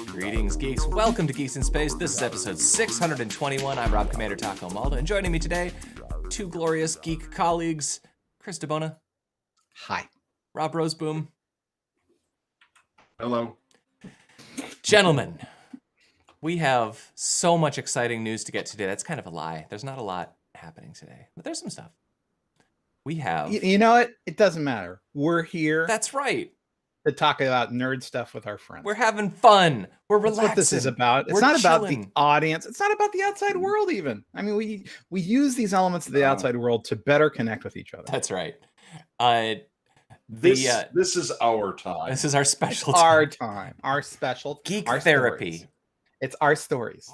Greetings, geeks. Welcome to Geeks in Space. This is episode 621. I'm Rob Commander Taco Malda, and joining me today, two glorious geek colleagues, Chris DeBona. Hi. Rob Roseboom. Hello. Gentlemen, we have so much exciting news to get today. That's kind of a lie. There's not a lot happening today, but there's some stuff. We have... You know what? It doesn't matter. We're here. That's right. To talk about nerd stuff with our friends. We're having fun. We're relaxing. That's what this is about. It's not about the audience. It's not about the outside world even. I mean, we use these elements of the outside world to better connect with each other. That's right. This is our time. This is our special time. Our time. Our special geek our therapy. Stories. It's our stories.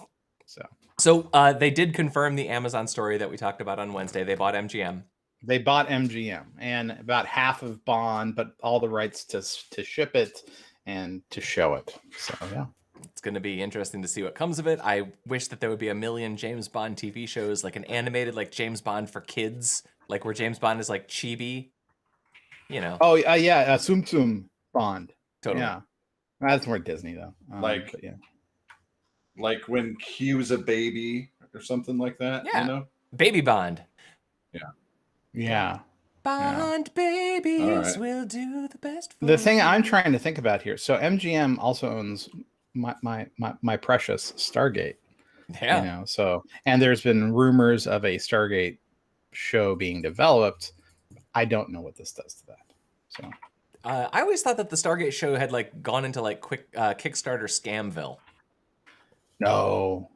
So they did confirm the Amazon story that we talked about on Wednesday. They bought MGM. They bought MGM and about half of Bond, but all the rights to ship it and to show it. So, yeah. It's going to be interesting to see what comes of it. I wish that there would be a million James Bond TV shows, like an animated, like James Bond for kids, like where James Bond is like chibi, you know. Oh, yeah. Tsum Tsum Bond. Totally. Yeah. That's more Disney, though. Like when Q's a baby or something like that. Yeah. You know? Baby Bond. Yeah. Bond babies will do the best for the thing I'm trying to think about here. So MGM also owns my precious Stargate. Yeah. You know, so and there's been rumors of a Stargate show being developed. I don't know what this does to that. So I always thought that the Stargate show had like gone into like quick Kickstarter Scamville. No.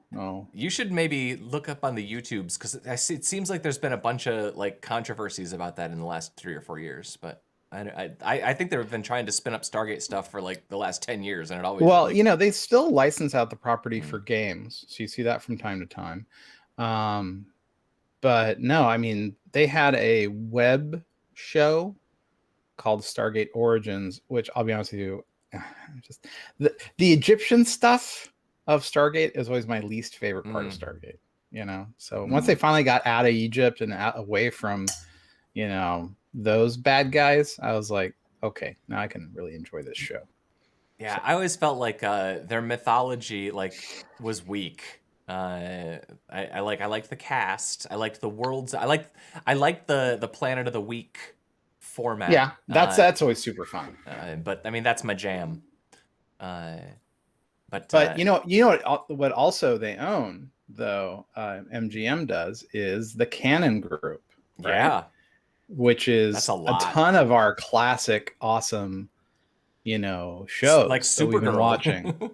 You should maybe look up on the YouTubes because it seems like there's been a bunch of like controversies about that in the last 3 or 4 years. But I think they've been trying to spin up Stargate stuff for like the last 10 years, and it always you know, they still license out the property for games, so you see that from time to time. But no, I mean they had a web show called Stargate Origins, which I'll be honest with you, just the Egyptian stuff of Stargate is always my least favorite part of Stargate, you know? So once they finally got out of Egypt and away from, you know, those bad guys, I was like, okay, now I can really enjoy this show. Yeah, so. I always felt like their mythology like was weak. I liked the cast. I liked the worlds. I liked the Planet of the Week format. Yeah, that's always super fun. But I mean, that's my jam. But you know what also they own though, MGM does, is the Canon Group, right? Yeah, which is a ton of our classic awesome, you know, shows like that we've been watching.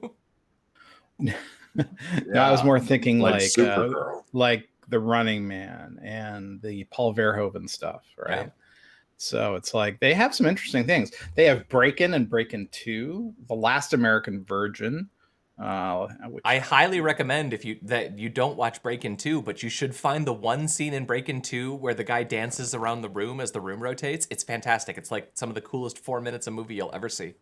Yeah, no, I was more thinking like the Running Man and the Paul Verhoeven stuff, right? Yeah. So it's like they have some interesting things. They have Breakin' and Breakin' 2, The Last American Virgin. Which I highly recommend that you don't watch Breakin' 2, but you should find the one scene in Breakin' 2 where the guy dances around the room as the room rotates. It's fantastic. It's like some of the coolest 4 minutes of movie you'll ever see.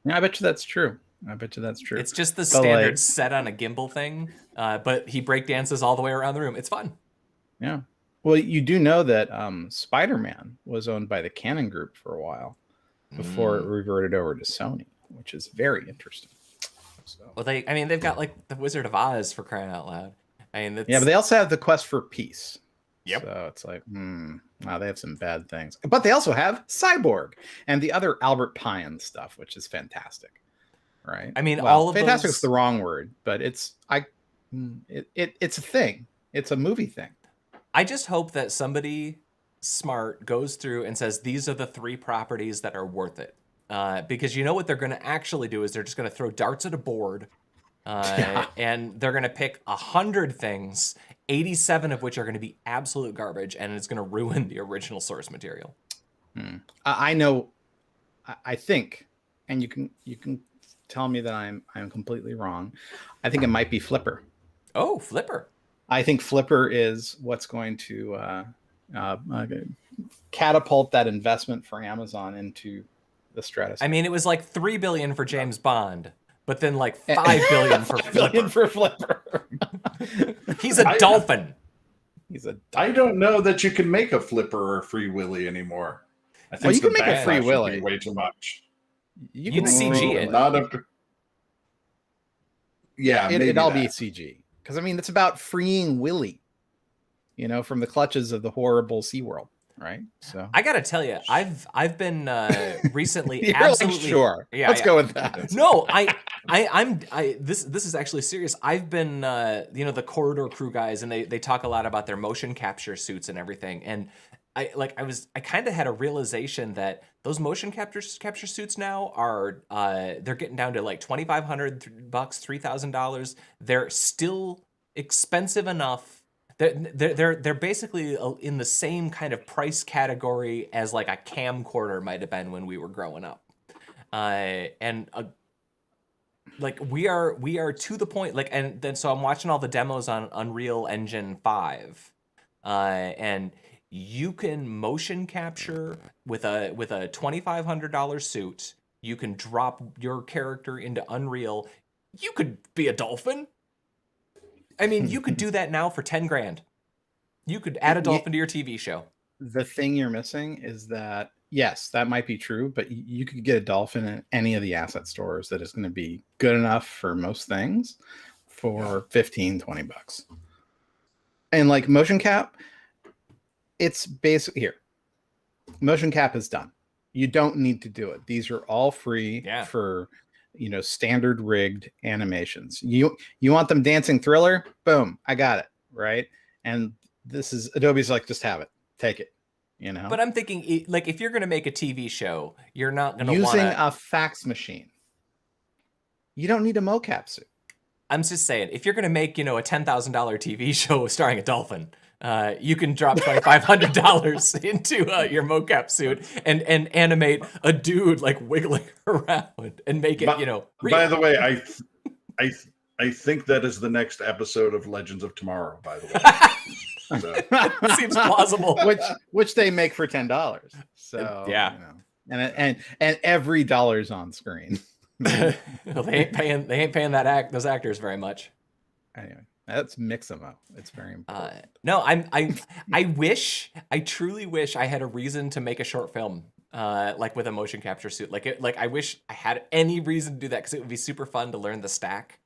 Yeah, I bet you that's true. It's just the standard set on a gimbal thing, but he break dances all the way around the room. It's fun. Yeah. Well, you do know that Spider-Man was owned by the Canon Group for a while before it reverted over to Sony, which is very interesting. So. Well, they've got like the Wizard of Oz, for crying out loud. I mean, yeah, but they also have the Quest for Peace. Yep. So it's like, wow, they have some bad things. But they also have Cyborg and the other Albert Pine stuff, which is fantastic, right? I mean, all of fantastic is the wrong word, but it's a thing. It's a movie thing. I just hope that somebody smart goes through and says these are the 3 properties that are worth it. Because you know what they're going to actually do is they're just going to throw darts at a board and they're going to pick 100 things, 87 of which are going to be absolute garbage, and it's going to ruin the original source material. I know, I think, and you can tell me that I'm completely wrong. I think it might be Flipper. Oh, Flipper. I think Flipper is what's going to catapult that investment for Amazon into the stratosphere. I mean, it was like $3 billion for James Bond, but then like $5 billion for Flipper. He's a dolphin. He's a. I don't know that you can make a Flipper or Free Willy anymore. I think Well, you the can make a Free backlash would be Willy. way too much. You You'd can CG it. Not after. Yeah, maybe it'd all be that. CG. Because I mean, it's about freeing Willy, from the clutches of the horrible SeaWorld, right? So I gotta tell you, I've been recently you're absolutely like, sure. Yeah, Let's yeah. go with that. No, this is actually serious. I've been the corridor crew guys, and they talk a lot about their motion capture suits and everything. And I kind of had a realization that those motion capture suits now are they're getting down to like $2,500 $3,000. They're still expensive enough. They're basically in the same kind of price category as like a camcorder might have been when we were growing up. Like we are to the point, like, and then so I'm watching all the demos on Unreal Engine 5, and you can motion capture with a $2,500 suit. You can drop your character into Unreal. You could be a dolphin. I mean, you could do that now for 10 grand. You could add a dolphin to your TV show. The thing you're missing is that, yes, that might be true, but you could get a dolphin in any of the asset stores that is going to be good enough for most things for $15-$20. And like motion cap, it's basically here. Motion cap is done. You don't need to do it. These are all free for standard rigged animations. You want them dancing Thriller? Boom, I got it, right? And this is Adobe's like, just have it, take it, But I'm thinking, like, if you're going to make a TV show, you're not going to using a fax machine. You don't need a mocap suit. I'm just saying, if you're going to make, a $10,000 TV show starring a dolphin, you can drop $2,500 into your mocap suit and animate a dude like wiggling around and make it, real. By the way, I think that is the next episode of Legends of Tomorrow. By the way, so. Seems plausible. Which they make for $10. So yeah, and every dollar's on screen. Well, they ain't paying those actors very much. Anyway. Let's mix them up. It's very important. No, I truly wish I had a reason to make a short film, like with a motion capture suit. Like I wish I had any reason to do that because it would be super fun to learn the stack.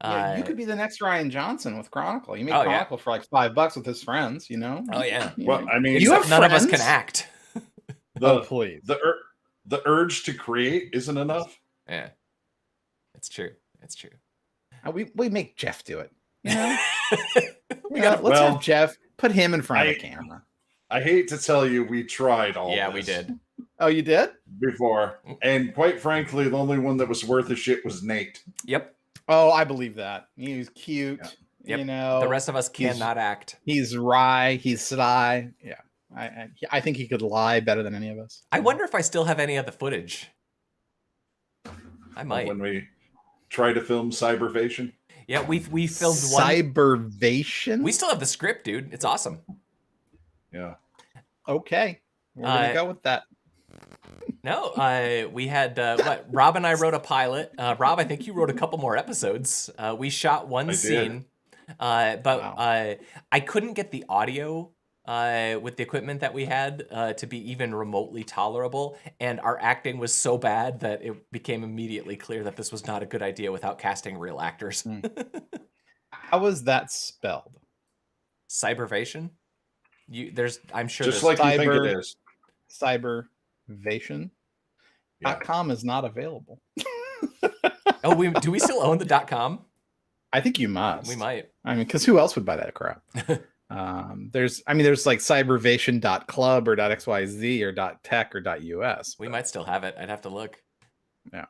Yeah, you could be the next Ryan Johnson with Chronicle. You make Chronicle for like $5 with his friends, Oh yeah. Well, I mean, none of us can act. Please. The urge to create isn't enough. Yeah, it's true. It's true. We make Jeff do it. Let's have Jeff put him in front of the camera. I hate to tell you, we tried all. Yeah, this we did. Oh, you did? Before, and quite frankly, the only one that was worth a shit was Nate. Yep. Oh, I believe that. He's cute. Yeah. Yep. The rest of us cannot act. He's wry. He's sly. Yeah. I think he could lie better than any of us. I wonder if I still have any of the footage. I might. When we try to film Cybervation. Yeah, we filmed one. Cybervation? We still have the script, dude. It's awesome. Yeah. Okay. We're going to go with that. No, we had, Rob and I wrote a pilot. Rob, I think you wrote a couple more episodes. We shot one scene. But wow. I couldn't get the audio with the equipment that we had to be even remotely tolerable. And our acting was so bad that it became immediately clear that this was not a good idea without casting real actors. How was that spelled? Cybervation? I'm sure just like you think it is. Cybervation.com is not available. Oh, do we still own the .com? I think you must. We might. I mean, because who else would buy that crap? There's like cybervation.club or .xyz or .tech or .us. We might still have it. I'd have to look. Yeah.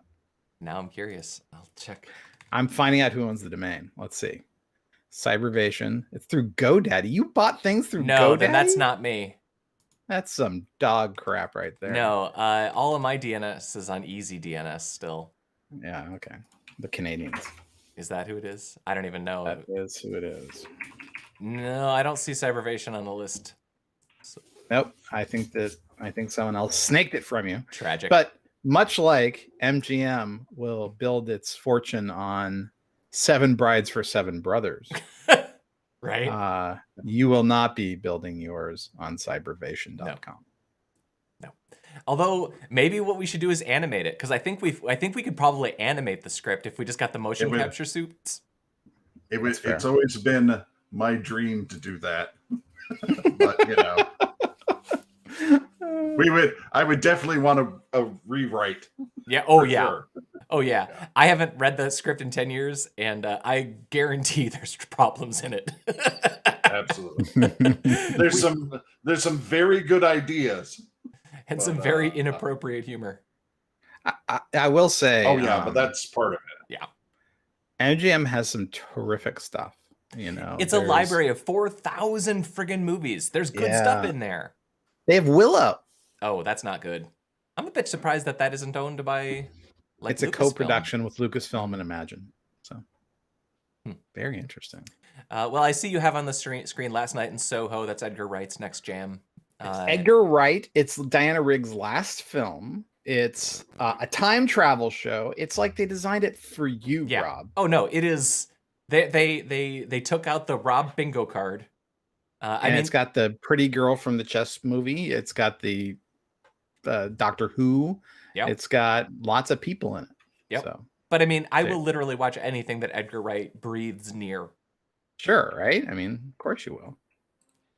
Now I'm curious. I'll check. I'm finding out who owns the domain. Let's see. Cybervation. It's through GoDaddy. You bought things through GoDaddy? No, then that's not me. That's some dog crap right there. No, all of my DNS is on Easy DNS still. Yeah, okay. The Canadians. Is that who it is? I don't even know. That is who it is. No, I don't see Cybervation on the list. So. Nope. I think someone else snaked it from you. Tragic. But much like MGM will build its fortune on 7 Brides for 7 Brothers. Right. You will not be building yours on cybervation.com. No. Although maybe what we should do is animate it, because I think we could probably animate the script if we just got the motion capture suits. It's always been my dream to do that. But you know, I would definitely want a rewrite. Yeah. Oh yeah. Sure. Oh yeah. I haven't read the script in 10 years, and I guarantee there's problems in it. Absolutely. There's some very good ideas. And some very inappropriate humor. I will say. Oh yeah, but that's part of it. Yeah. MGM has some terrific stuff. You know, it's a library of 4,000 friggin' movies. There's good stuff in there. They have Willow. Oh, that's not good. I'm a bit surprised that isn't owned by. Like it's a co-production with Lucasfilm and Imagine. So very interesting. Well, I see you have on the screen Last Night in Soho. That's Edgar Wright's next jam. Edgar Wright. It's Diana Rigg's last film. It's a time travel show. It's like they designed it for you, Rob. Oh no, it is. They took out the Rob bingo card. And it's got the pretty girl from the chess movie. It's got the Doctor Who. Yep. It's got lots of people in it. Yep. So, but I mean, I will literally watch anything that Edgar Wright breathes near. Sure, right? I mean, of course you will.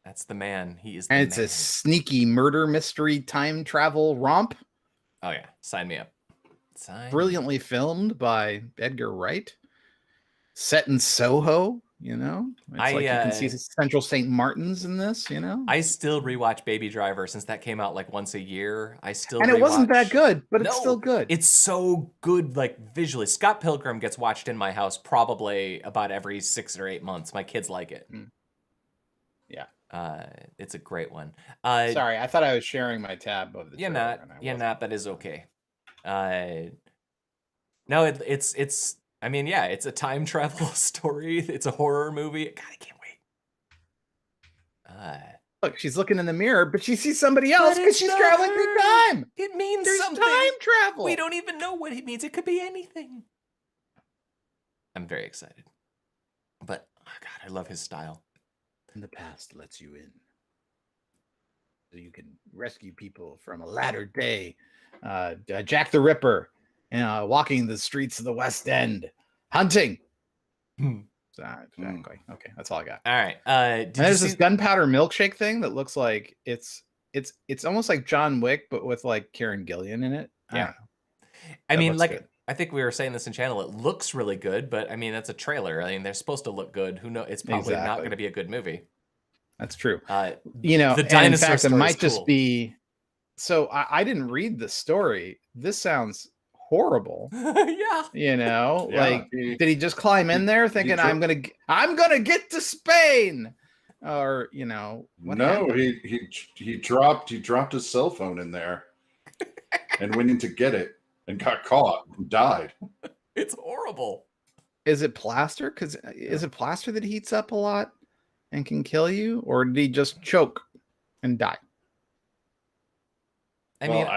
That's the man. He is. And it's a sneaky murder mystery time travel romp. Oh yeah, sign me up. Brilliantly filmed by Edgar Wright. Set in Soho, you know. It's like you can see Central St. Martin's in this, you know. I still rewatch Baby Driver since that came out like once a year. And it wasn't that good, but it's still good. It's so good, like visually. Scott Pilgrim gets watched in my house probably about every 6 or 8 months. My kids like it. Yeah. It's a great one. Sorry, I thought I was sharing my tab of the. You're not. That is okay. No, it's. I mean, yeah, it's a time travel story. It's a horror movie. God, I can't wait. Look, she's looking in the mirror, but she sees somebody else because she's traveling through time. It means there's something. Time travel. We don't even know what it means. It could be anything. I'm very excited. But, oh God, I love his style. And the past lets you in. So you can rescue people from a latter day. Jack the Ripper. Walking the streets of the West End, hunting. Exactly. Okay, that's all I got. All right. There's this gunpowder milkshake thing that looks like it's almost like John Wick, but with like Karen Gillian in it. Yeah. I mean, like good. I think we were saying this in channel. It looks really good, but I mean that's a trailer. I mean they're supposed to look good. Who knows? It's probably not going to be a good movie. That's true. The dinosaur. In fact, it might just be. So I didn't read the story. This sounds horrible. Yeah. You know, like did he just climb in there thinking I'm gonna get to Spain, or you know? No, he dropped his cell phone in there, and went in to get it and got caught and died. It's horrible. Is it plaster? Because is it plaster that heats up a lot and can kill you, or did he just choke and die? I mean.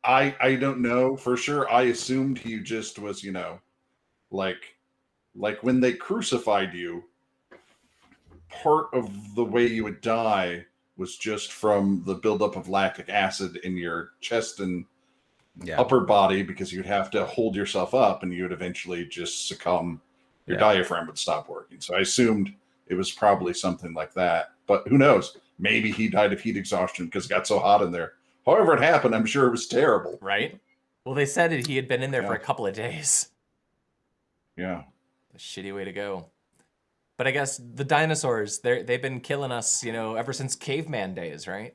I don't know for sure. I assumed he just was, you know, like when they crucified you, part of the way you would die was just from the buildup of lactic acid in your chest and upper body, because you'd have to hold yourself up and you would eventually just succumb. Your diaphragm would stop working. So I assumed it was probably something like that. But who knows? Maybe he died of heat exhaustion because it got so hot in there. However it happened, I'm sure it was terrible. Right? Well, they said that he had been in there for a couple of days. Yeah. A shitty way to go. But I guess the dinosaurs, they've been killing us, you know, ever since caveman days, right?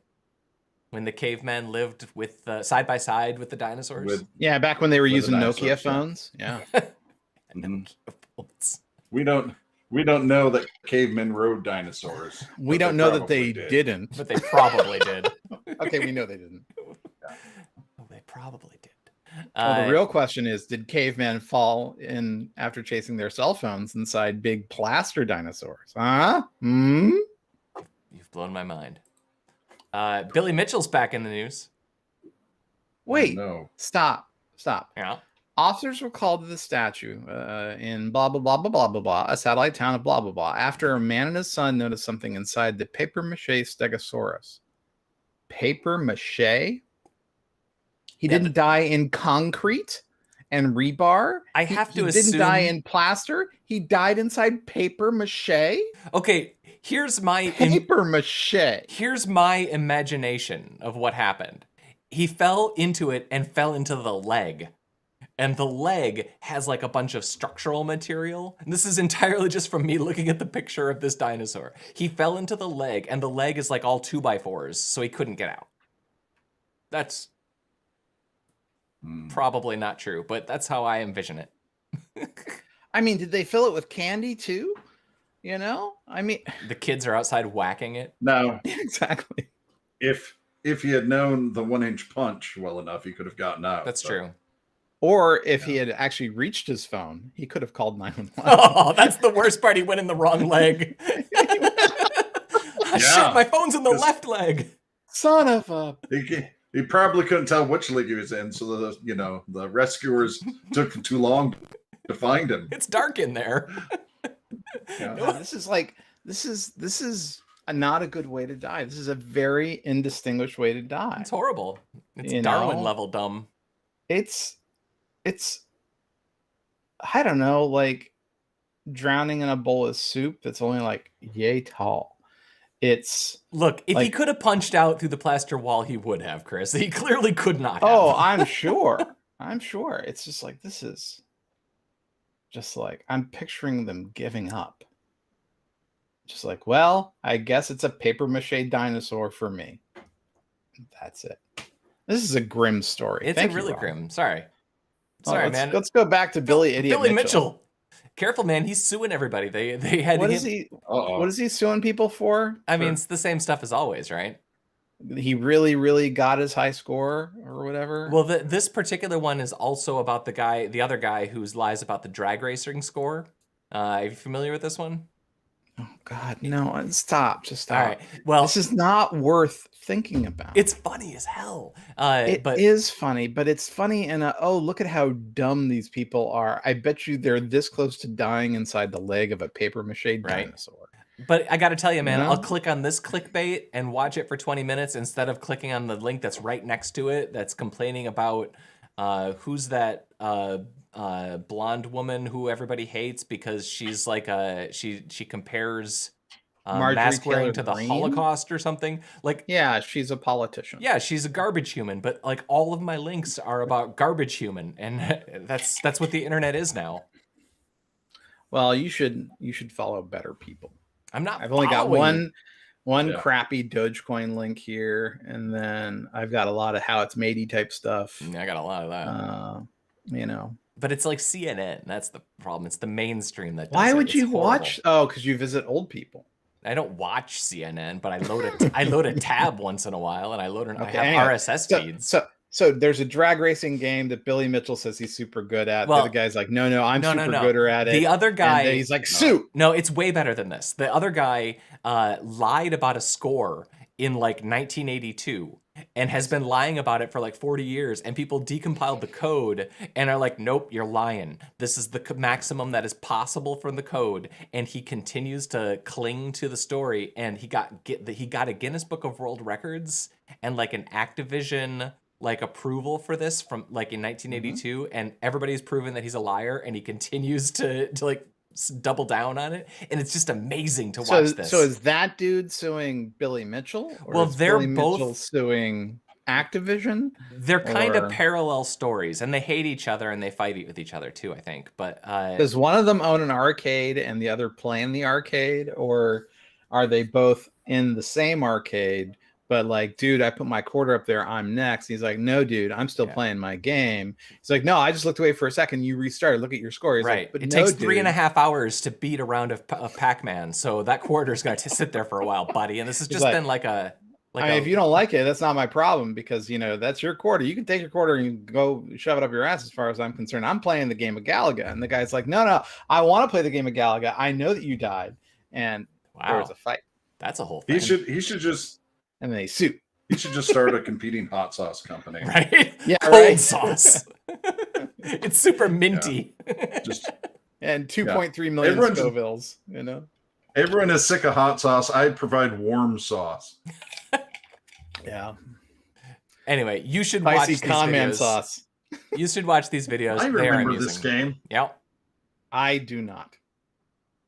When the cavemen lived with side by side with the dinosaurs. Back when they were using Nokia phones. Yeah. Nokia phones. We don't know that cavemen rode dinosaurs. We don't know that they didn't. But they probably did. Okay, we know they didn't. Oh, they probably did. Well, the real question is, did cavemen fall in after chasing their cell phones inside big plaster dinosaurs? Huh? You've blown my mind. Billy Mitchell's back in the news. Wait, no. Stop. Yeah. Officers were called to the statue in blah, blah, blah, blah, blah, blah, blah, a satellite town of blah, blah, blah, after a man and his son noticed something inside the papier-mâché stegosaurus. Papier-mâché? He didn't die in concrete and rebar. I have to he assume... didn't die in plaster. He died inside paper mache. Okay, here's my... Paper mache. Here's my imagination of what happened. He fell into it and fell into the leg. And the leg has like a bunch of structural material. And this is entirely just from me looking at the picture of this dinosaur. He fell into the leg, and the leg is like all 2x4s, so he couldn't get out. That's probably not true, but that's how I envision it. I mean, did they fill it with candy too? You know? I mean... The kids are outside whacking it. No. Exactly. If he had known the 1-inch punch well enough, he could have gotten out. That's true. Or if he had actually reached his phone, he could have called 911. Oh, that's the worst part. He went in the wrong leg. Shit, my phone's in the left leg. Son of a... He probably couldn't tell which leg he was in, so the rescuers took too long to find him. It's dark in there. Yeah. This is not a good way to die. This is a very indistinguished way to die. It's horrible. It's Darwin level dumb. It's I don't know, like drowning in a bowl of soup that's only like yay tall. It's look, if he could have punched out through the plaster wall, he would have, Chris. He clearly could not have. Oh, I'm sure. I'm sure. It's just like, this is just like, I'm picturing them giving up. Just like, well, I guess it's a paper mache dinosaur for me. That's it. This is a grim story. It's really grim. Sorry, man. Let's go back to Billy Mitchell. Careful, man. He's suing everybody. They had what is he? What is he suing people for? I mean, it's the same stuff as always, right? He really got his high score or whatever. Well, this particular one is also about the other guy who lies about the drag racing score. Are you familiar with this one? Oh God, no! Stop! Just stop. All right. Well, this is not worth thinking about. It's funny as hell. It is funny, but it's funny in a look at how dumb these people are. I bet you they're this close to dying inside the leg of a paper mache dinosaur. But I got to tell you, man, I'll click on this clickbait and watch it for 20 minutes instead of clicking on the link that's right next to it that's complaining about who's that blonde woman who everybody hates because she's like she compares mask wearing to the Holocaust or something. Like, yeah, she's a politician. Yeah, she's a garbage human. But like all of my links are about garbage human, and that's what the internet is now. Well, you should follow better people. I've only got one crappy Dogecoin link here, and then I've got a lot of how it's matey type stuff. Yeah, I got a lot of that. But it's like CNN. That's the problem. It's the mainstream that does Why it. would It's you horrible. watch? Oh, because you visit old people. I don't watch CNN, but I load a tab once in a while, and I have RSS feeds. So there's a drag racing game that Billy Mitchell says he's super good at. The other guy's like, no, I'm super gooder at it. The other guy, he's like, suit. No, it's way better than this. The other guy lied about a score in like 1982 and has been lying about it for like 40 years. And people decompiled the code and are like, nope, you're lying. This is the maximum that is possible from the code. And he continues to cling to the story. And he got a Guinness Book of World Records and like an Activision like approval for this from like in 1982, and everybody's proven that he's a liar, and he continues to like double down on it, and it's just amazing to watch this. So is that dude suing Billy Mitchell? Or well, is they're Billy both Mitchell suing Activision. They're kind of parallel stories, and they hate each other and they fight with each other too, I think. But does one of them own an arcade and the other play in the arcade, or are they both in the same arcade? But like, dude, I put my quarter up there, I'm next. He's like, no, dude, I'm still playing my game. He's like, no, I just looked away for a second. You restarted. Look at your score. He's right. Like, but it no, takes dude. 3.5 hours to beat a round of Pac-Man. So that quarter's got to sit there for a while, buddy. And this has just been like a... I mean, if you don't like it, that's not my problem, because, you know, that's your quarter. You can take your quarter and go shove it up your ass as far as I'm concerned. I'm playing the game of Galaga. And the guy's like, no, I want to play the game of Galaga. I know that you died. And there was a fight. That's a whole thing. He should just... And then they suit. He should just start a competing hot sauce company. Right? Yeah, Cold sauce. It's super minty. Yeah. And 2.3 million Scovilles, you know? Everyone is sick of hot sauce. I provide warm sauce. Yeah. Anyway, you should watch Spicy these con-man videos. sauce. You should watch these videos. I They are remember amusing. this game. Yep. I do not.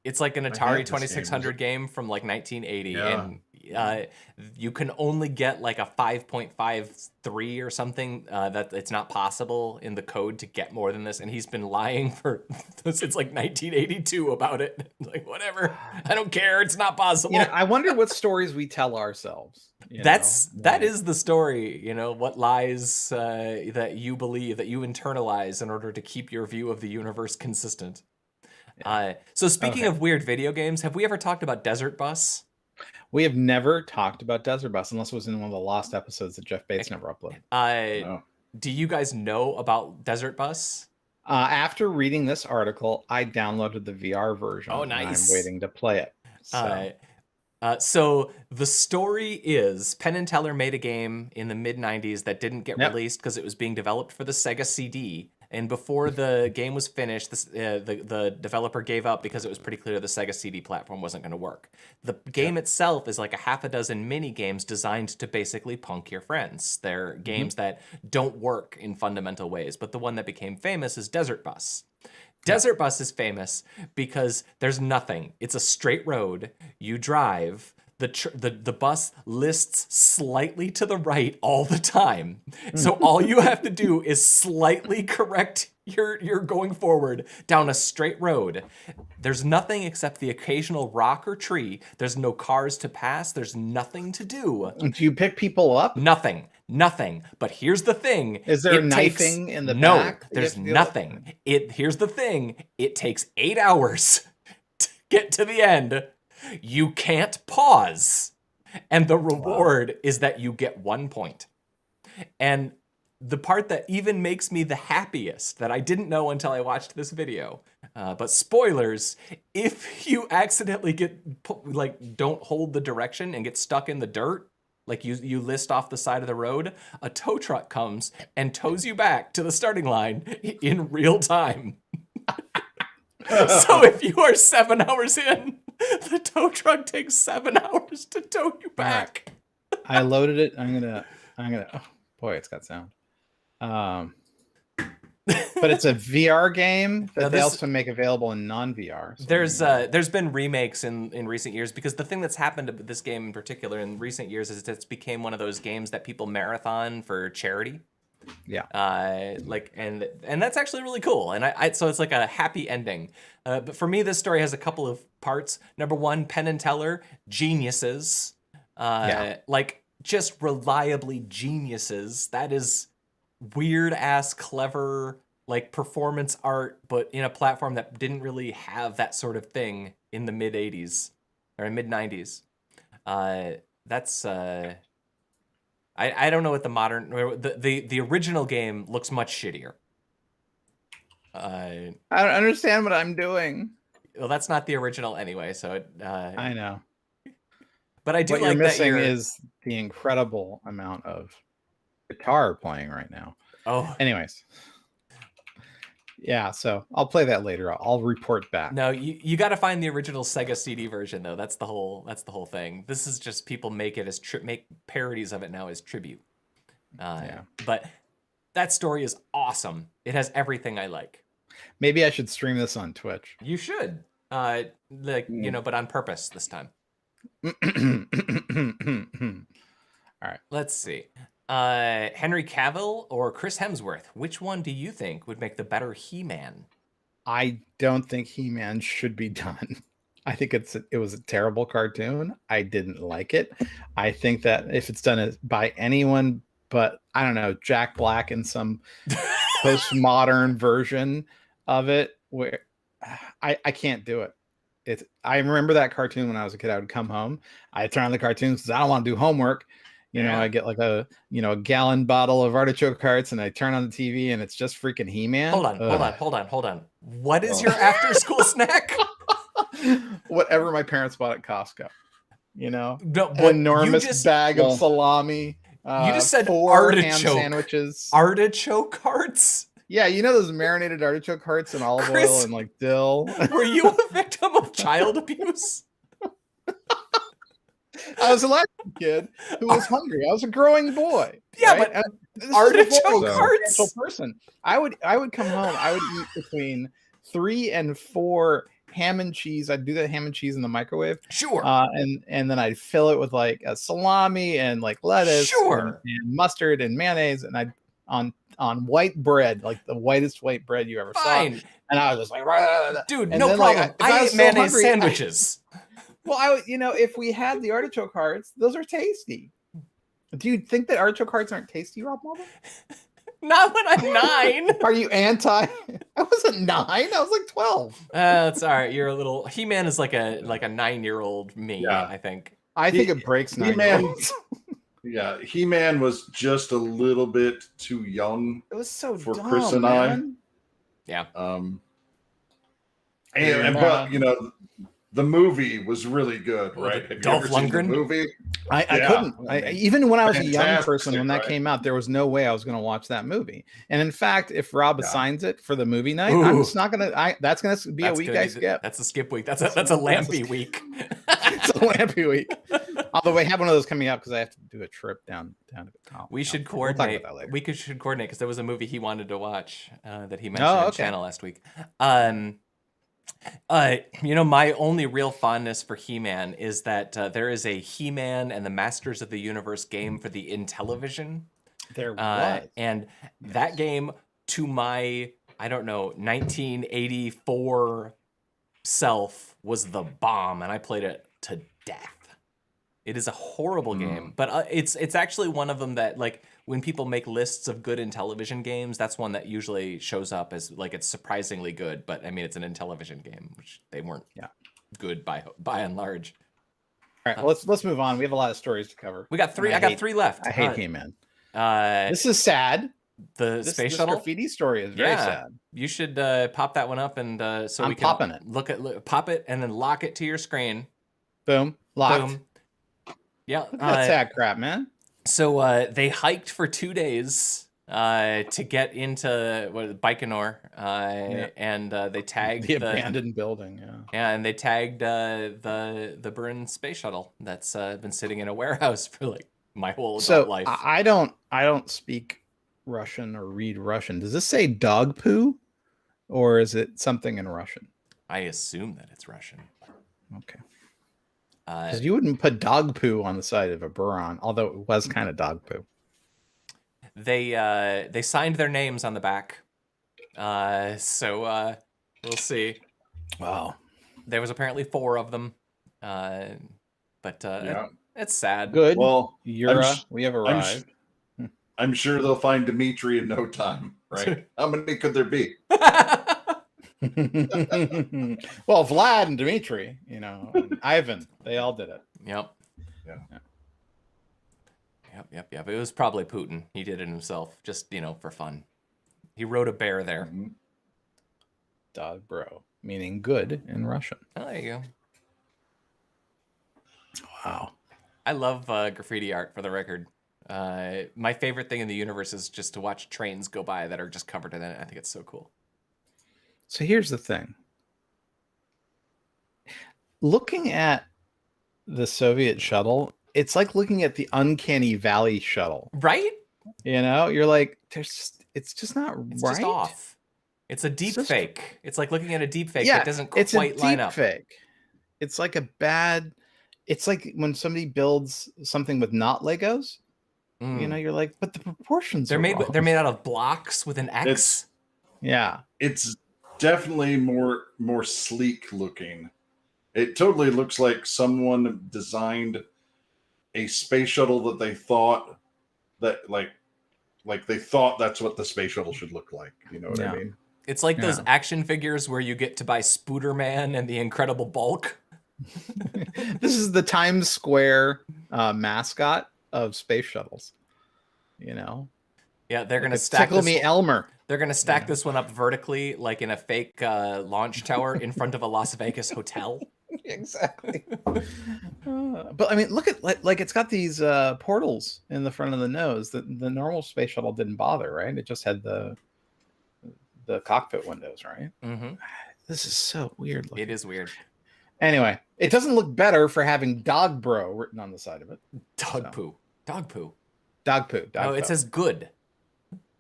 It's like an had Atari this game. 2600 game from like 1980, Yeah. and you can only get like a 5.53 or something. That it's not possible in the code to get more than this, and he's been lying for since like 1982 about it. Like, whatever, I don't care. It's not possible. You know, I wonder what stories we tell ourselves. That is the story. You know, what lies that you believe, that you internalize in order to keep your view of the universe consistent. So speaking of weird video games, have we ever talked about Desert Bus? We have never talked about Desert Bus unless it was in one of the lost episodes that Jeff Bates never uploaded. No. Do you guys know about Desert Bus? After reading this article, I downloaded the VR version. Oh, and nice. I'm waiting to play it. So the story is Penn and Teller made a game in the mid 90s that didn't get released because it was being developed for the Sega CD. And before the game was finished, the developer gave up because it was pretty clear the Sega CD platform wasn't going to work. The game itself is like a half a dozen mini games designed to basically punk your friends. They're games that don't work in fundamental ways, but the one that became famous is Desert Bus. Desert Bus is famous because there's nothing. It's a straight road. You drive. The bus lists slightly to the right all the time. So all you have to do is slightly correct your going forward down a straight road. There's nothing except the occasional rock or tree. There's no cars to pass. There's nothing to do. Do you pick people up? Nothing. But here's the thing. Is there knifing in the back? No, there's nothing. Here's the thing. It takes 8 hours to get to the end. You can't pause. And the reward is that you get 1 point. And the part that even makes me the happiest, that I didn't know until I watched this video, but spoilers, if you accidentally don't hold the direction and get stuck in the dirt, like you list off the side of the road, a tow truck comes and tows you back to the starting line in real time. So if you are 7 hours in, the tow truck takes 7 hours to tow you back. I loaded it. I'm gonna. Oh boy, it's got sound. But it's a VR game that they also make available in non-VR. So there's been remakes in recent years, because the thing that's happened with this game in particular in recent years is it's became one of those games that people marathon for charity. Yeah. And that's actually really cool. And so it's like a happy ending. But for me, this story has a couple of parts. Number one, Penn and Teller, geniuses. Like just reliably geniuses. That is weird ass clever like performance art, but in a platform that didn't really have that sort of thing in the mid 80s or mid 90s. I don't know what the modern the original game looks much shittier. I don't understand what I'm doing. Well, that's not the original anyway, so I know. But I do what like you're missing that is the incredible amount of guitar playing right now. Oh, anyways. Yeah, so I'll play that later. I'll report back. No, you got to find the original Sega CD version though. That's the whole thing. This is just people make it as make parodies of it now as tribute. But that story is awesome. It has everything I like. Maybe I should stream this on Twitch. You should. But on purpose this time. All right. Let's see. Henry Cavill or Chris Hemsworth? Which one do you think would make the better He-Man? I don't think He-Man should be done. I think it was a terrible cartoon. I didn't like it. I think that if it's done by anyone but, I don't know, Jack Black in some postmodern version of it, where I can't do it. I remember that cartoon when I was a kid. I would come home. I'd turn on the cartoons because I don't want to do homework. I get like a gallon bottle of artichoke hearts, and I turn on the TV, and it's just freaking He-Man. Hold on. What is your after-school snack? Whatever my parents bought at Costco. No, enormous bag of salami. You just said 4 artichoke ham sandwiches. Artichoke hearts? Yeah, those marinated artichoke hearts and olive oil and like dill. Were you a victim of child abuse? I was a Latin kid who was hungry. I was a growing boy. Yeah, right? but This is artichoke before I was a hearts? substantial person. I would come home. I would eat between 3 and 4 ham and cheese. I'd do the ham and cheese in the microwave. Sure. And then I'd fill it with like a salami and like lettuce Sure. and mustard and mayonnaise, and I'd on white bread, like the whitest white bread you ever Fine. saw. And I was just like, "Rah." Dude, And no then, problem. like, if I was ate so mayonnaise hungry, sandwiches. Well, I would, if we had the artichoke hearts, those are tasty. Do you think that artichoke hearts aren't tasty, Rob Marble? Not when I'm 9. Are you anti? I wasn't 9. I was like 12. That's all right. You're a little. He-Man is like a 9-year-old me. Yeah. I think. I think it breaks 9. He-Man, yeah, He-Man was just a little bit too young It was so for dumb, Chris and man. Yeah. But the movie was really good, Well, right? Have Dolph you ever seen the Lundgren? movie? I Yeah. couldn't. Even when I was a young Fantastic, person, when that right? came out, there was no way I was going to watch that movie. And in fact, if Rob Yeah. assigns it for the movie night, I'm Ooh. just not going to. That's going to be a week I skip. That's a skip week. That's a lampy week. It's a lampy week. Although we have one of those coming up because I have to do a trip down to the top. We should We'll talk coordinate. about that later. Should coordinate because there was a movie he wanted to watch that he mentioned on the okay. channel last week. My only real fondness for He-Man is that there is a He-Man and the Masters of the Universe game for the Intellivision. There was. And that game, to my, 1984 self, was the bomb, and I played it to death. It is a horrible game, but it's actually one of them that, like, when people make lists of good Intellivision games, that's one that usually shows up as, like, it's surprisingly good. But I mean, it's an Intellivision game, which they weren't good by and large. All right, well, let's move on. We have a lot of stories to cover. We got 3. I got 3 left. I hate He-Man. This This is sad. space This shuttle graffiti story is very sad. You should pop that one up and so I'm we can popping it. pop it and then lock it to your screen. Boom. Locked. Boom. Yeah. Look at that sad crap, man. So they hiked for 2 days to get into Baikonur, and they tagged the abandoned building. Yeah, and they tagged the Buran space shuttle that's been sitting in a warehouse for like my whole adult life. I don't speak Russian or read Russian. Does this say dog poo, or is it something in Russian? I assume that it's Russian. Okay. Because you wouldn't put dog poo on the side of a Buran, although it was kind of dog poo. They signed their names on the back, so we'll see. Wow. There was apparently 4 of them, but it's sad. Good. Well, we have arrived. I'm sure they'll find Dimitri in no time, right? How many could there be? Well, Vlad and Dimitri, and Ivan, they all did it. Yep. Yeah. Yep. It was probably Putin. He did it himself, just for fun. He rode a bear there. Mm-hmm. Dog bro, meaning good in Russian. Oh, there you go. Wow. I love graffiti art, for the record. My favorite thing in the universe is just to watch trains go by that are just covered in it. I think it's so cool. So here's the thing. Looking at the Soviet shuttle, it's like looking at the Uncanny Valley shuttle. Right? You're like, it's just not It's right. just off. It's a deep fake. It's like looking at a deep fake that doesn't it's quite a line deep up. fake. It's like it's like when somebody builds something with not Legos. You're like, but the proportions They're are made wrong. they're made out of blocks with an X. It's definitely more sleek looking. It totally looks like someone designed a space shuttle that they thought that like they thought that's what the space shuttle should look like. You know what I mean? It's like those action figures where you get to buy Spooderman and the Incredible Bulk. This is the Times Square mascot of space shuttles. Yeah, they're gonna stack Tickle Me Elmer. They're gonna stack this one up vertically, like in a fake launch tower in front of a Las Vegas hotel. Exactly. But I mean, look at like it's got these portals in the front of the nose. The normal space shuttle didn't bother, right? It just had the cockpit windows, right? Mm-hmm. This is so weird looking. It is weird. Anyway, It doesn't look better for having dog bro written on the side of it. Dog poo. Dog poo. No, it says good.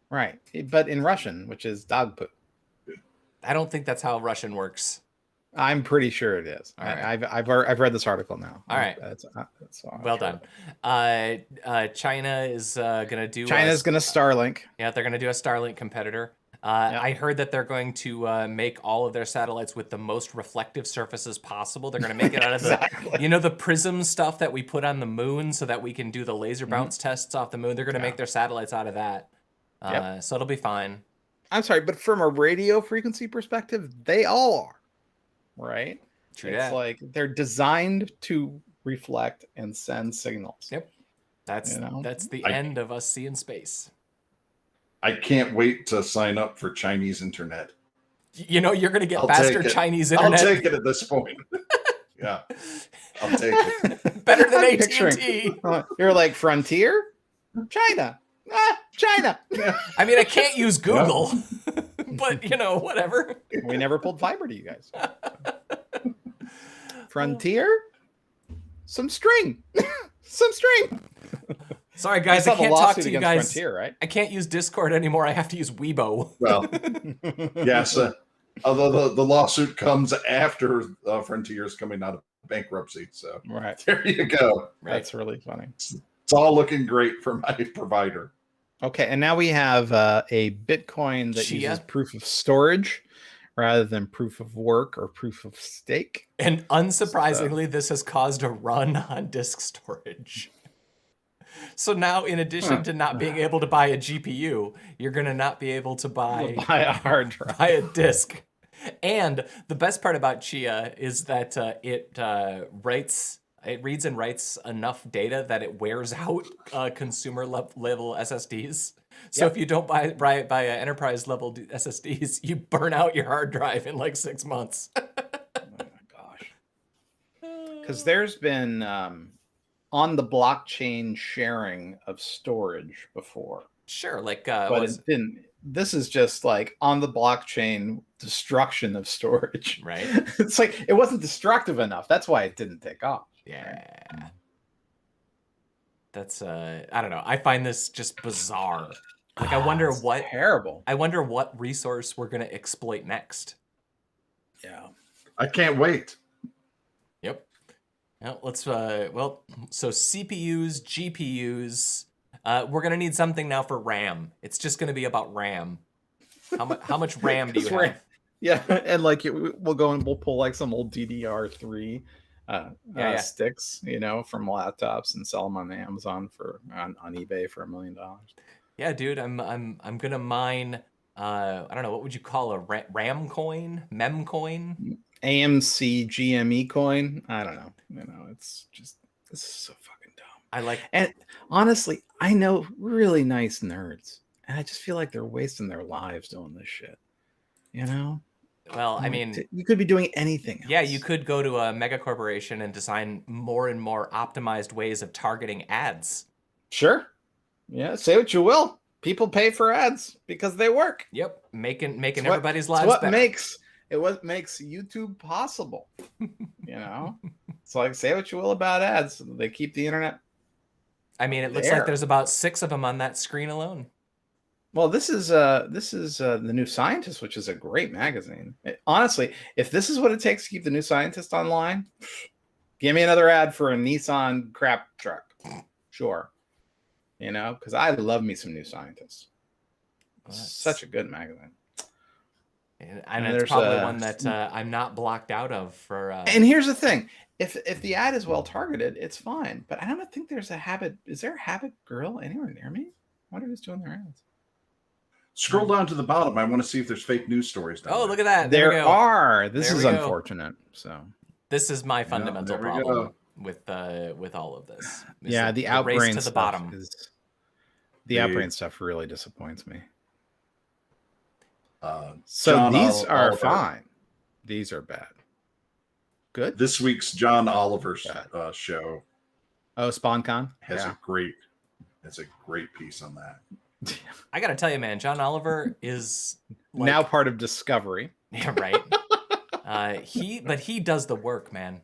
Right. But in Russian, which is dog poo. I don't think that's how Russian works. I'm pretty sure it is. All right. I've read this article now. All right. That's Well done. China is gonna do. China's gonna Starlink. Yeah, they're gonna do a Starlink competitor. I heard that they're going to make all of their satellites with the most reflective surfaces possible. They're going to make it out of the, the prism stuff that we put on the moon so that we can do the laser bounce tests off the moon. They're going to make their satellites out of that. So it'll be fine. I'm sorry, but from a radio frequency perspective, they all are, right? True it's that. like they're designed to reflect and send signals. Yep. That's the end of us seeing space. I can't wait to sign up for Chinese internet. You're going to get faster Chinese internet. I'll take it at this point. Yeah, I'll take it. Better than AT&T. You're like Frontier? China. China. I mean, I can't use Google, but whatever. We never pulled fiber to you guys. Frontier? Some string. Some string. Sorry, guys, I can't talk to you guys. Frontier, right? I can't use Discord anymore. I have to use Weibo. Well, yes. Although the lawsuit comes after Frontier's coming out of bankruptcy. So right there you go. That's really funny. It's all looking great for my provider. Okay, and now we have a Bitcoin that Chia. uses proof of storage rather than proof of work or proof of stake. And unsurprisingly, this has caused a run on disk storage. So now, in addition to not being able to buy a GPU, you're going to not be able to buy a hard drive, buy a disk. And the best part about Chia is that it reads and writes enough data that it wears out consumer level SSDs. So if you don't buy enterprise level SSDs, you burn out your hard drive in like 6 months. Oh my gosh! Because there's been on the blockchain sharing of storage before. Sure, but it didn't. This is just like on the blockchain destruction of storage. Right. It's like it wasn't destructive enough. That's why it didn't take off. Yeah. That's I don't know. I find this just bizarre. Like I wonder what terrible. I wonder what resource we're gonna exploit next. Yeah. I can't wait. Yep. Well, let's so CPUs, GPUs. We're gonna need something now for RAM. It's just gonna be about RAM. How much RAM do you have? Yeah, and like we'll go and we'll pull like some old DDR3 sticks, from laptops and sell them on Amazon on eBay for $1 million. Yeah, dude, I'm gonna mine. I don't know, what would you call a RAM coin, mem coin, AMC GME coin? I don't know. It's just this is so fucking dumb. And honestly, I know really nice nerds, and I just feel like they're wasting their lives doing this shit. Well, I mean, you could be doing anything else. Yeah, you could go to a mega corporation and design more and more optimized ways of targeting ads. Sure. Yeah, say what you will. People pay for ads because they work. Yep, making everybody's lives better. What makes YouTube possible. It's like, say what you will about ads. They keep the internet. I mean, it looks like there's about 6 of them on that screen alone. Well, this is The New Scientist, which is a great magazine. Honestly, if this is what it takes to keep The New Scientist online, give me another ad for a Nissan crap truck. Sure. Because I love me some New Scientists. Such a good magazine. And it's probably one that I'm not blocked out of for. And here's the thing: if the ad is well targeted, it's fine. But I don't think there's a Habit. Is there a Habit girl anywhere near me? I wonder who's doing their ads. Scroll down to the bottom. I want to see if there's fake news stories down there. Look at that! There are. This is unfortunate. So this is my fundamental problem with all of this. Yeah, the outbrain to the bottom. The outbrain stuff really disappoints me. So John these are Oliver. fine. These are bad. Good. This week's John Oliver show. Oh, SpawnCon has a great piece on that. I gotta tell you, man, John Oliver is now part of Discovery. Yeah, right. He does the work, man.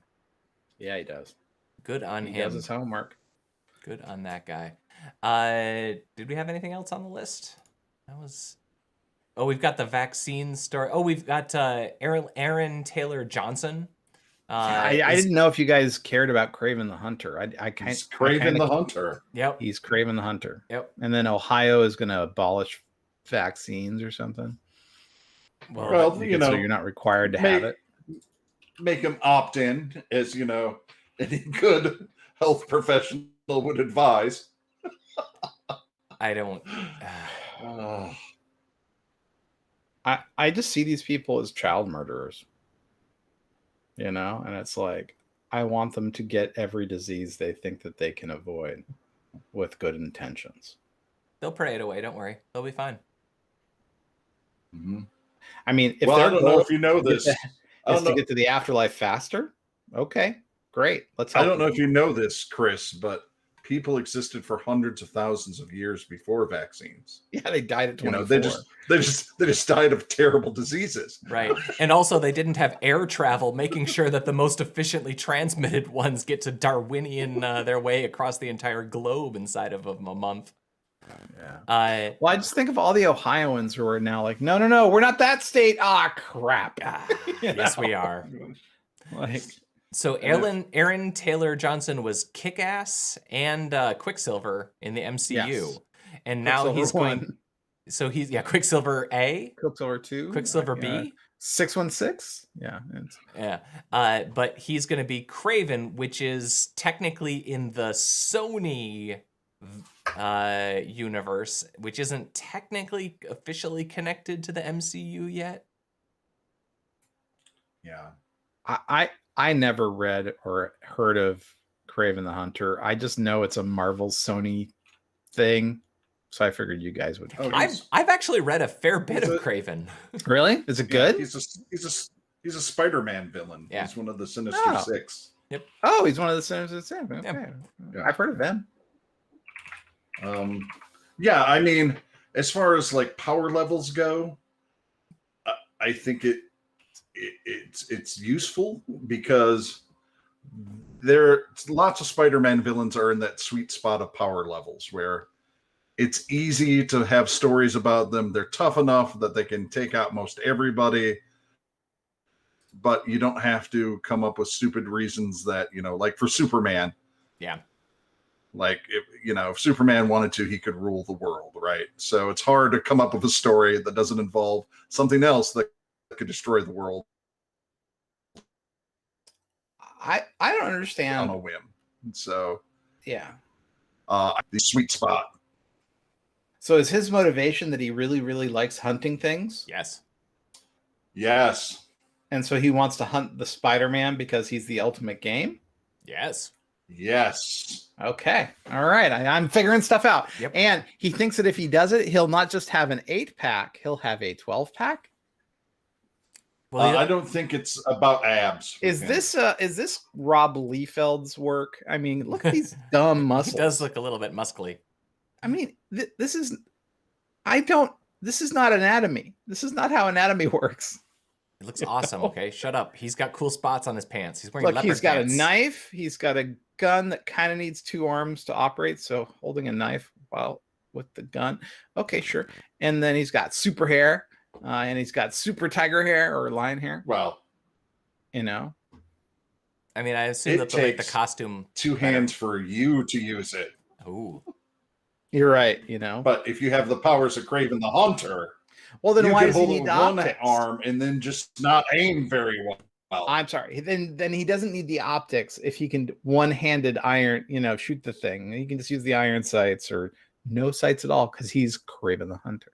Yeah, he does. Good on He him. does his homework. Good on that guy. Did we have anything else on the list? That was. Oh, we've got the vaccine story. Oh, we've got Aaron Taylor Johnson. I didn't know if you guys cared about Kraven the Hunter. He's Kraven the Hunter. Yep. He's Kraven the Hunter. Yep. And then Ohio is going to abolish vaccines or something. Well, so you're not required to have it. Make him opt in, as any good health professional would advise. I don't. I just see these people as child murderers. And it's like, I want them to get every disease they think that they can avoid with good intentions. They'll pray it away. Don't worry. They'll be fine. Mm-hmm. I mean, if I don't know if you know this. To get to the afterlife faster. Okay, great. Let's. I don't know if you know this, Chris, but people existed for hundreds of thousands of years before vaccines. Yeah, they died at 24. They just died of terrible diseases. Right. And also they didn't have air travel, making sure that the most efficiently transmitted ones get to Darwinian their way across the entire globe inside of a month. Yeah. Well, I just think of all the Ohioans who are now like, no, we're not that state. Ah, crap. Yes, we are. So Aaron Taylor Johnson was Kick-Ass and Quicksilver in the MCU. Yes. And now he's going... So he's Quicksilver A, Quicksilver 2, Quicksilver B, 616. Yeah. But he's going to be Kraven, which is technically in the Sony universe, which isn't technically officially connected to the MCU yet. Yeah. I never read or heard of Kraven the Hunter. I just know it's a Marvel Sony thing. So I figured you guys would. I've actually read a fair bit of Kraven. Really? Is it good? He's a Spider-Man villain. Yeah. He's one of the Sinister Six. Yep. Oh, he's one of the Sinister Six. Okay. Yeah. I've heard of them. Yeah, I mean, as far as like power levels go, I think it's useful because lots of Spider-Man villains are in that sweet spot of power levels where it's easy to have stories about them. They're tough enough that they can take out most everybody, but you don't have to come up with stupid reasons that, like for Superman. Yeah. Like if Superman wanted to, he could rule the world, right? So it's hard to come up with a story that doesn't involve something else that could destroy the world. I don't understand. On a whim. So yeah. The sweet spot. So is his motivation that he really, really likes hunting things? Yes. Yes. And so he wants to hunt the Spider-Man because he's the ultimate game? Yes. Yes. Okay. All right. I'm figuring stuff out. Yep. And he thinks that if he does it, he'll not just have an 8-pack, he'll have a 12-pack. Well, I don't think it's about abs. Is this Rob Liefeld's work? I mean, look at these dumb muscles. He does look a little bit muscly. I mean, this is not anatomy. This is not how anatomy works. It looks awesome. Okay, shut up. He's got cool spots on his pants. He's wearing leopard he's got pants. A knife. He's got a gun that kind of needs 2 arms to operate. So holding a knife while with the gun. Okay, sure. And then he's got super hair, and he's got super tiger hair or lion hair. Well, I mean, I assume that they'll make the costume 2 hands for you to use it. Ooh. You're right, But if you have the powers of Kraven the Hunter, well, then why does he hold need the one optics? arm and then just not aim very well? I'm sorry. Then he doesn't need the optics if he can one-handed iron, shoot the thing. He can just use the iron sights or no sights at all because he's Kraven the Hunter.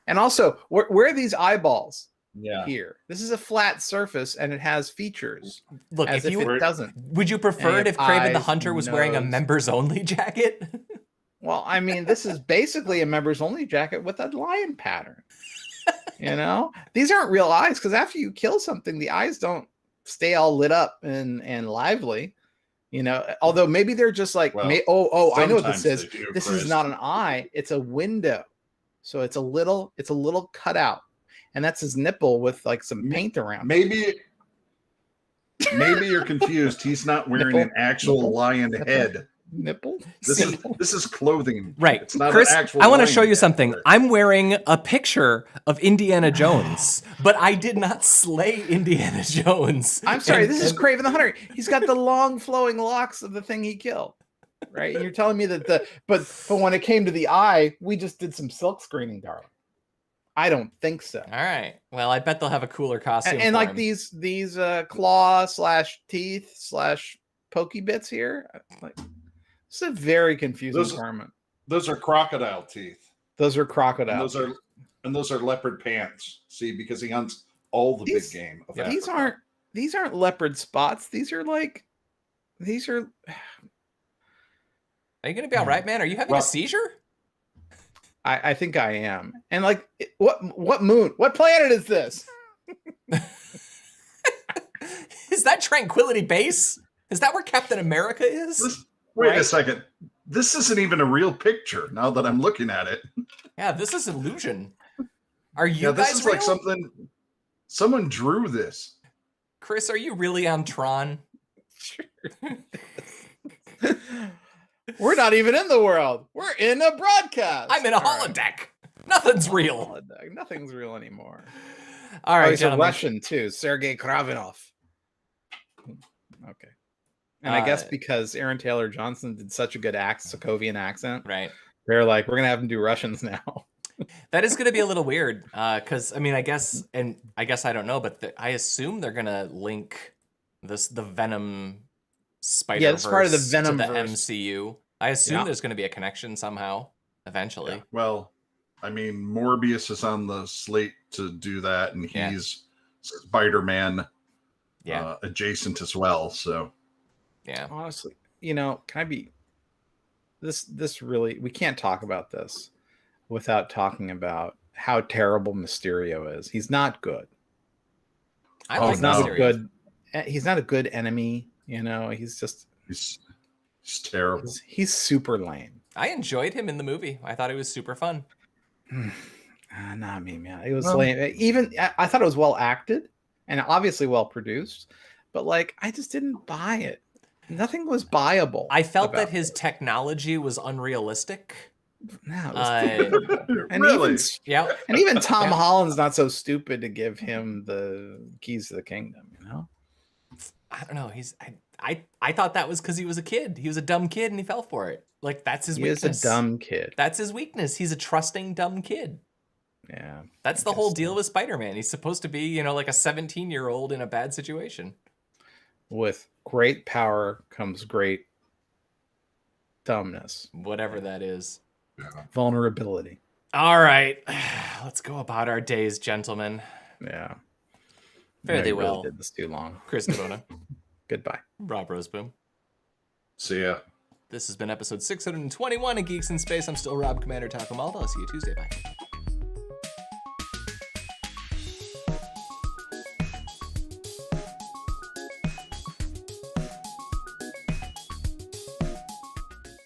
And also, where are these eyeballs? Yeah. Here, this is a flat surface and it has features. Look, as if it doesn't. Would you prefer it if Kraven the Hunter was wearing a members only jacket? Well, I mean, this is basically a members only jacket with a lion pattern. These aren't real eyes because after you kill something, the eyes don't stay all lit up and lively. Although maybe they're just like, I know what this is. This is not an eye; it's a window. So it's a little cutout, and that's his nipple with like some paint around. Maybe Maybe you're confused. He's not wearing an actual lion head. Nipple? This is clothing. Right. It's not Chris, an actual I want to lion show you head. something. I'm wearing a picture of Indiana Jones, but I did not slay Indiana Jones. I'm sorry, this is Kraven the Hunter. He's got the long flowing locks of the thing he killed. Right? And you're telling me that but when it came to the eye, we just did some silk screening, darling. I don't think so. All right. Well, I bet they'll have a cooler costume. And for like him. these claw / teeth / pokey bits here, like it's a very confusing garment. Those are crocodile teeth. Those are crocodile. And those are leopard pants. See, because he hunts all the big game. Of Africa. These aren't leopard spots. These are. Are you gonna be all right, man? Are you having a seizure? I think I am. And like, what moon? What planet is this? Is that Tranquility Base? Is that where Captain America is? Wait a second. This isn't even a real picture now that I'm looking at it. Yeah, this is illusion. Are you this guys is real? like something someone drew this. Chris, are you really on Tron? Sure. We're not even in the world. We're in a broadcast. I'm in a holodeck. Nothing's real. Holodeck. Nothing's real anymore. All right, he's gentlemen. a Russian too, Sergei Kravinov. Okay. And I guess because Aaron Taylor Johnson did such a good Sokovian accent, right? They're like, we're gonna have him do Russians now. That is gonna be a little weird, because I mean, I guess I don't know, but I assume they're gonna link the Venom Spider-Verse. Yeah, it's part of the Venom to the MCU. I assume there's gonna be a connection somehow eventually. Yeah. Well, I mean, Morbius is on the slate to do that, and he's Spider-Man adjacent as well. So, yeah. Honestly, can I be this really? We can't talk about this without talking about how terrible Mysterio is. He's not good. He's not a good. He's not a good enemy. He's just he's terrible. He's super lame. I enjoyed him in the movie. I thought it was super fun. Not me, man. It was lame. Even I thought it was well acted and obviously well produced, but like I just didn't buy it. Nothing was buyable. I felt that his technology was unrealistic. No, and really? Even Tom Holland's not so stupid to give him the keys to the kingdom. I don't know. I thought that was because he was a kid. He was a dumb kid and he fell for it. Like that's his weakness. He is a dumb kid. That's his weakness. He's a trusting dumb kid. Yeah. That's the whole deal with Spider-Man. He's supposed to be, like a 17-year-old in a bad situation. With great power comes great dumbness. Whatever that is. Yeah. Vulnerability. All right. Let's go about our days, gentlemen. Yeah. Fairly well. Really did this too long. Chris Corona. Goodbye. Rob Roseboom. See ya. This has been episode 621 of Geeks in Space. I'm still Rob Commander Takamaldo. I'll see you Tuesday. Bye.